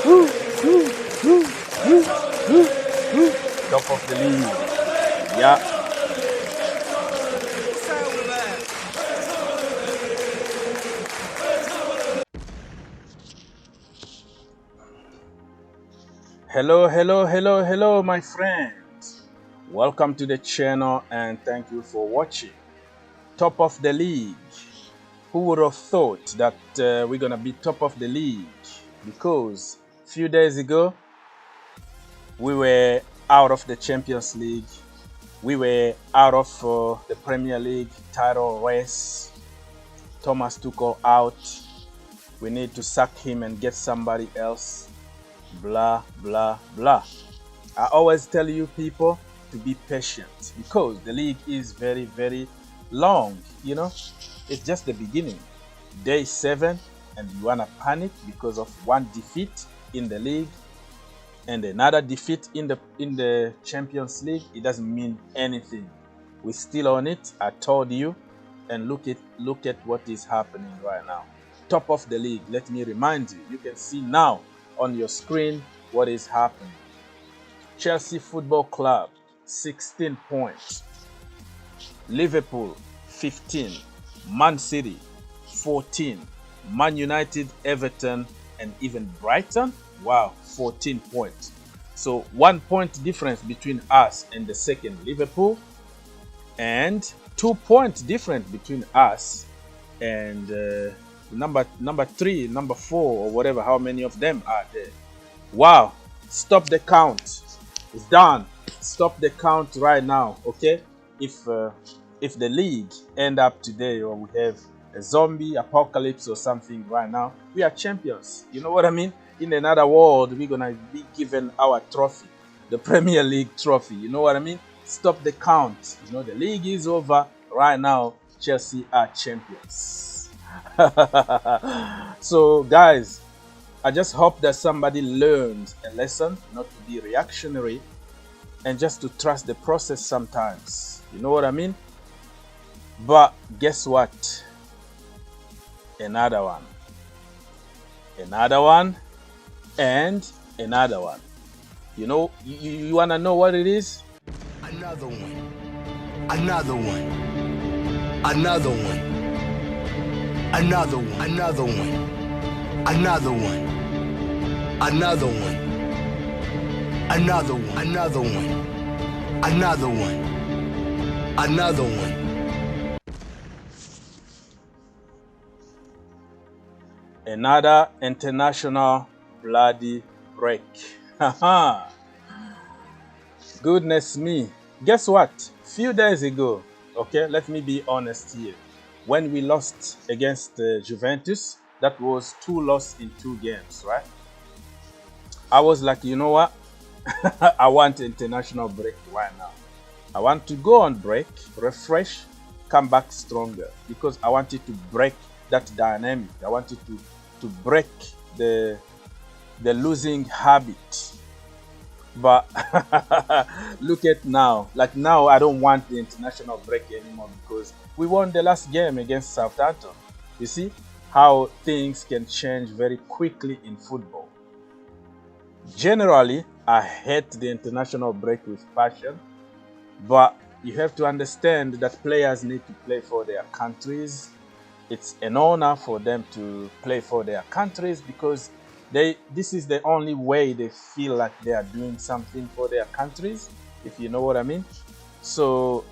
Top of the league. Yeah. Hello, my friends. Welcome to the channel and thank you for watching. Top of the league. Who would have thought that we're gonna be top of the league? Because a few days ago, we were out of the Champions League. We were out of the Premier League title race. Thomas Tuchel out. We need to sack him and get somebody else. Blah, blah, blah. I always tell you people to be patient because the league is very, very long. You know, it's just the beginning. Day 7 and you wanna panic because of one defeat in the league and another defeat in the Champions League. It doesn't mean anything. We're still on it. I told you, and look at what is happening right now. Top of the league. Let me remind you. You can see now on your screen what is happening. Chelsea Football Club 16 points. Liverpool 15. Man City 14. Man United, Everton, and even Brighton. Wow, 14 points. So 1 point difference between us and the second Liverpool, and 2 points difference between us and number 3, number 4, or whatever. How many of them are there? Wow! Stop the count. It's done. Stop the count right now. Okay? If the league end up today, or we have a zombie apocalypse or something right now, we are champions. You know what I mean? In another world, we're gonna be given our trophy, the Premier League trophy. You know what I mean? Stop the count. You know, the league is over right now. Chelsea are champions. So guys, I just hope that somebody learns a lesson, not to be reactionary and just to trust the process sometimes. You know what I mean? But guess what? Another one, and another one. You know, you want to know what it is? Another one, another one, another one, another one, another one, another one, another one, another one, another one, another one, another one. Another international bloody break. Goodness me. Guess what? Few days ago, okay, let me be honest here. When we lost against Juventus, that was 2 losses in 2 games, right? I was like, you know what? I want international break right now. I want to go on break, refresh, come back stronger, because I wanted to break that dynamic. I wanted to break the losing habit. But look at now. Like now, I don't want the international break anymore because we won the last game against Southampton. You see how things can change very quickly in football. Generally, I hate the international break with passion, but you have to understand that players need to play for their countries. It's an honor for them to play for their countries because this is the only way they feel like they are doing something for their countries, if you know what I mean. So,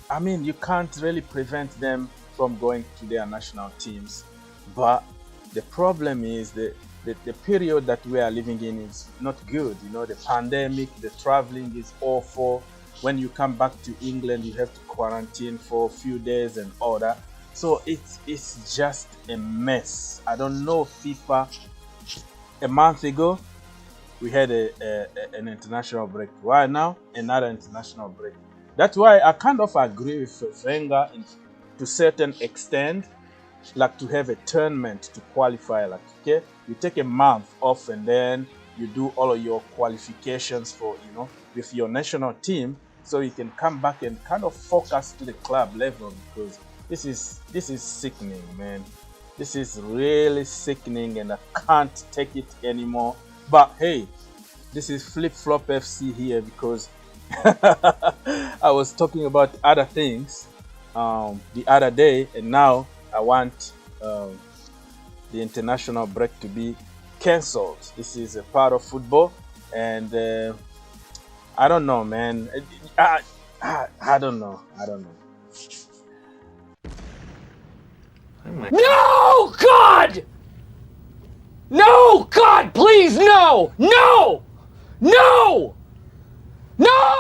I mean, you can't really prevent them from going to their national teams. But the problem is the period that we are living in is not good. You know, the pandemic, the traveling is awful. When you come back to England, you have to quarantine for a few days and all that. So it's just a mess. I don't know, FIFA. A month ago, we had an international break. Right now, another international break. That's why I kind of agree with Wenger to a certain extent, like to have a tournament to qualify. Like, okay, you take a month off and then you do all of your qualifications for, you know, with your national team, so you can come back and kind of focus to the club level, because this is sickening, man. This is really sickening and I can't take it anymore. But hey, this is Flip Flop FC here because I was talking about other things the other day, and now I want the international break to be cancelled. This is a part of football, and I don't know, man. I don't know. No, God! No, God, please, no! No! No! No!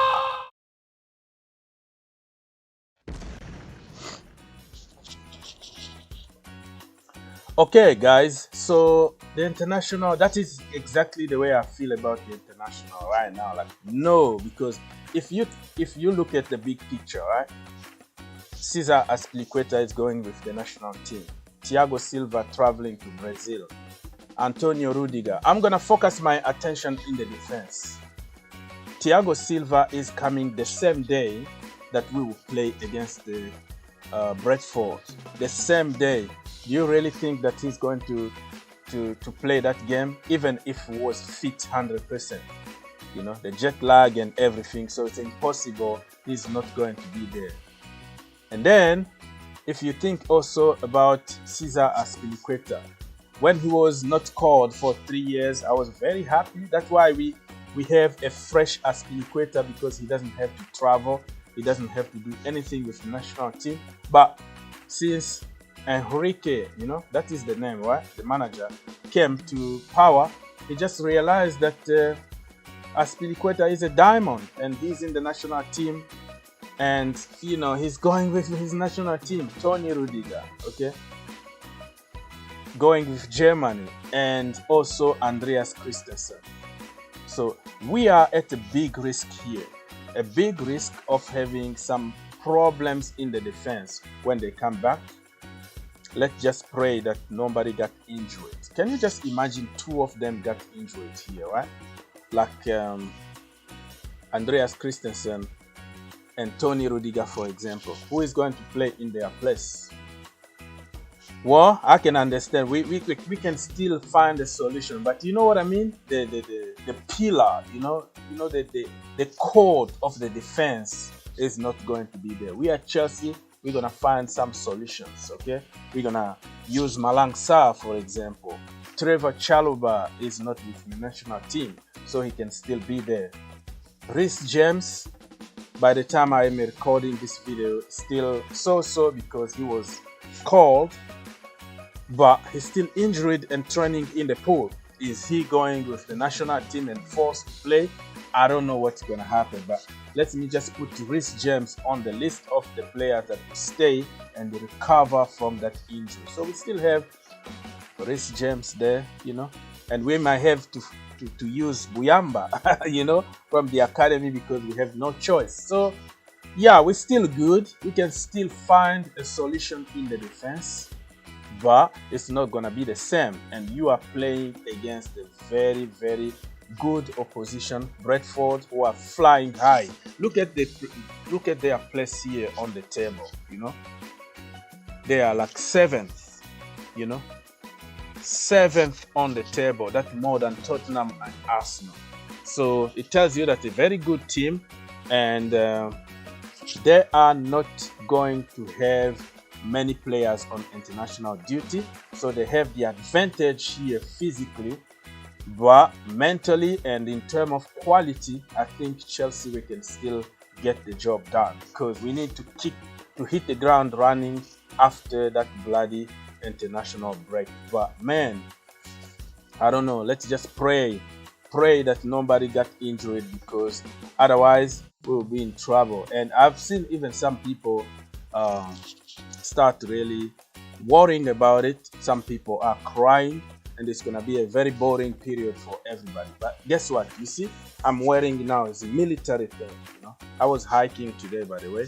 Okay, guys, so the international, that is exactly the way I feel about the international right now. Like, no, because if you look at the big picture, right? Cesar Azpilicueta is going with the national team. Thiago Silva traveling to Brazil. Antonio Rudiger. I'm going to focus my attention in the defense. Thiago Silva is coming the same day that we will play against the Brentford. The same day. Do you really think that he's going to play that game, even if he was fit 100%? You know, the jet lag and everything, so it's impossible he's not going to be there. And then, if you think also about Cesar Azpilicueta, when he was not called for 3 years, I was very happy. That's why we have a fresh Azpilicueta, because he doesn't have to travel, he doesn't have to do anything with the national team. But since Enrique, you know, that is the name, right? The manager came to power, he just realized that Azpilicueta is a diamond and he's in the national team, and you know, he's going with his national team. Tony Rudiger, okay, going with Germany, and also Andreas Christensen. So we are at a big risk here, a big risk of having some problems in the defense when they come back. Let's just pray that nobody got injured. Can you just imagine two of them got injured here, right? Like Andreas Christensen and Tony Rudiger, for example. Who is going to play in their place? Well, I can understand. We can still find a solution, but you know what I mean? The pillar, you know the core of the defense is not going to be there. We are Chelsea. We're going to find some solutions, okay? We're going to use Malang Sarr, for example. Trevor Chalobah is not with the national team, so he can still be there. Reece James, by the time I am recording this video, still so-so because he was called, but he's still injured and training in the pool. Is he going with the national team and forced to play? I don't know what's going to happen, but let me just put Reece James on the list of the players that will stay and recover from that injury. So we still have Reece James there, you know, and we might have to use Buyamba, you know, from the academy because we have no choice. So yeah, we're still good. We can still find a solution in the defense, but it's not going to be the same. And you are playing against a very, very good opposition, Brentford, who are flying high. Look at their place here on the table. You know, they are like 7th. You know, 7th on the table. That's more than Tottenham and Arsenal. So it tells you that a very good team, and they are not going to have many players on international duty. So they have the advantage here physically. But mentally and in terms of quality, I think Chelsea, we can still get the job done, because we need to hit the ground running after that bloody international break. But man, I don't know. Let's just pray that nobody got injured, because otherwise we'll be in trouble. And I've seen even some people start really worrying about it. Some people are crying. And it's going to be a very boring period for everybody. But guess what? You see, I'm wearing now is a military thing, you know. I was hiking today, by the way.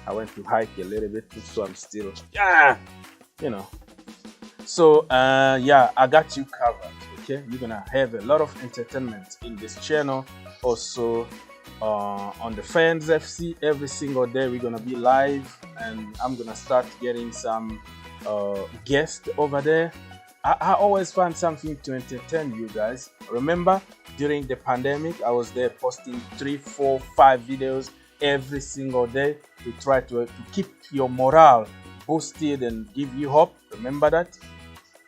I went to hike a little bit, so I'm still, you know. So, yeah, I got you covered, okay? You're going to have a lot of entertainment in this channel. Also, on the Fans FC, every single day we're going to be live. And I'm going to start getting some guests over there. I always find something to entertain you guys. Remember, during the pandemic, I was there posting 3, 4, 5 videos every single day to try to keep your morale boosted and give you hope. Remember that?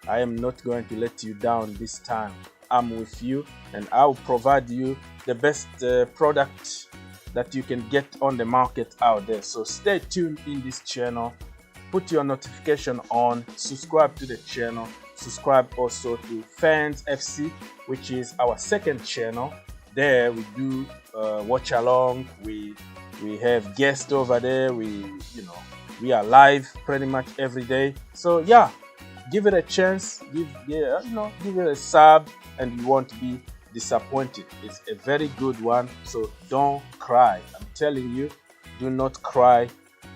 I am not going to let you down this time. I'm with you, and I will provide you the best product that you can get on the market out there. So stay tuned in this channel. Put your notification on. Subscribe to the channel. Subscribe also to Fans FC, which is our second channel. There we do watch along. We have guests over there. We are live pretty much every day. So yeah, give it a chance. Give it a sub, and you won't be disappointed. It's a very good one. So don't cry. I'm telling you, do not cry,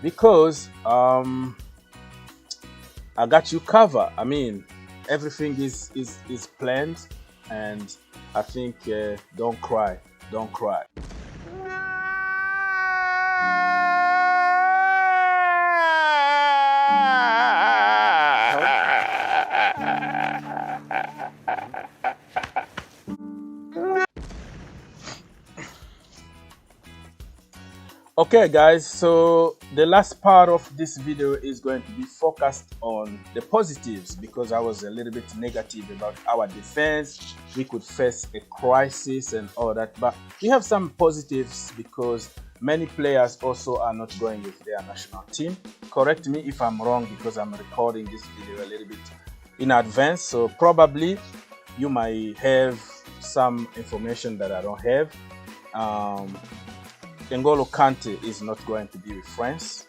because I got you covered. I mean, everything is planned, and I think don't cry. Don't cry. Okay guys, so the last part of this video is going to be focused on the positives, because I was a little bit negative about our defense. We could face a crisis and all that, but we have some positives because many players also are not going with their national team. Correct me if I'm wrong, because I'm recording this video a little bit in advance, so probably you might have some information that I don't have. N'Golo Kante is not going to be with France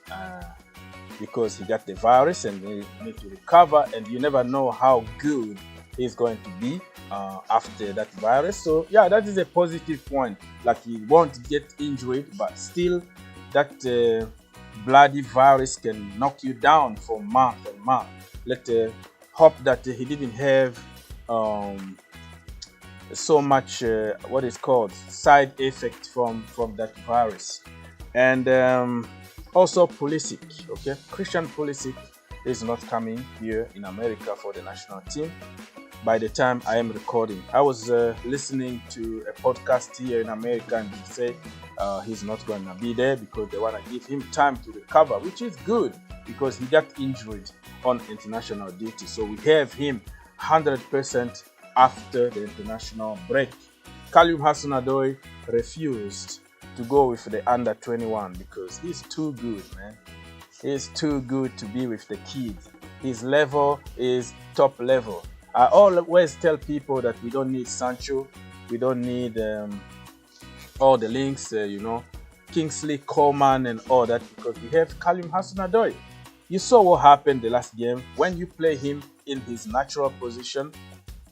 because he got the virus and they need to recover, and you never know how good he's going to be after that virus. So yeah, that is a positive point. Like, he won't get injured, but still that bloody virus can knock you down for month and month. Let's hope that he didn't have so much what is called side effect from that virus. And also Pulisic, okay, Christian Pulisic is not coming here in America for the national team by the time I am recording. I was listening to a podcast here in America, and they say he's not going to be there because they want to give him time to recover, which is good because he got injured on international duty. So we have him 100% after the international break. Kalim Hassan-Odoi refused to go with the under-21 because he's too good, man. He's too good to be with the kids. His level is top level. I always tell people that we don't need Sancho. We don't need all the links, Kingsley Coman and all that, because we have Kalim Hassan-Odoi. You saw what happened the last game. When you play him in his natural position,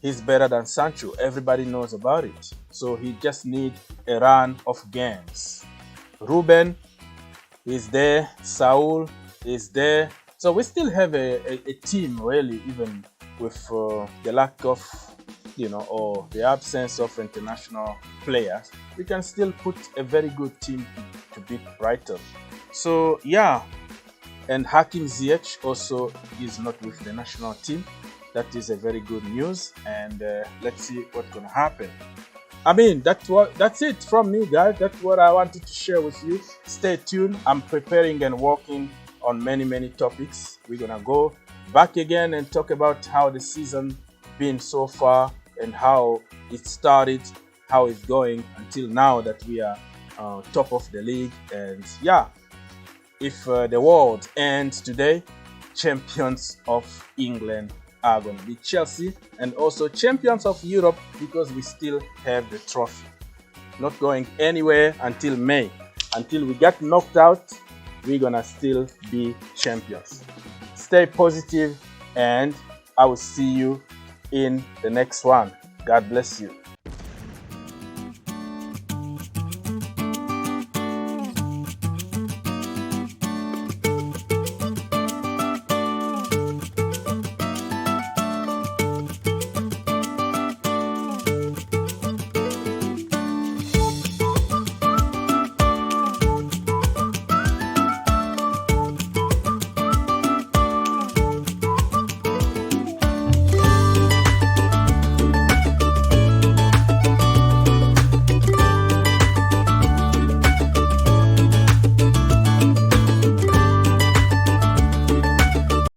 he's better than Sancho. Everybody knows about it. So he just needs a run of games. Ruben is there. Saul is there. So we still have a team, really, even with the lack of, or the absence of international players. We can still put a very good team to beat Brighton. So, yeah. And Hakim Ziyech also is not with the national team. That is a very good news, and let's see what's gonna happen. I mean, that's it from me, guys. That's what I wanted to share with you. Stay tuned. I'm preparing and working on many topics. We're gonna go back again and talk about how the season been so far and how it started, how it's going until now that we are top of the league. And yeah, if the world ends today, champions of England are going to be Chelsea, and also champions of Europe, because we still have the trophy. Not going anywhere until May. Until we get knocked out, we're going to still be champions. Stay positive, and I will see you in the next one. God bless you.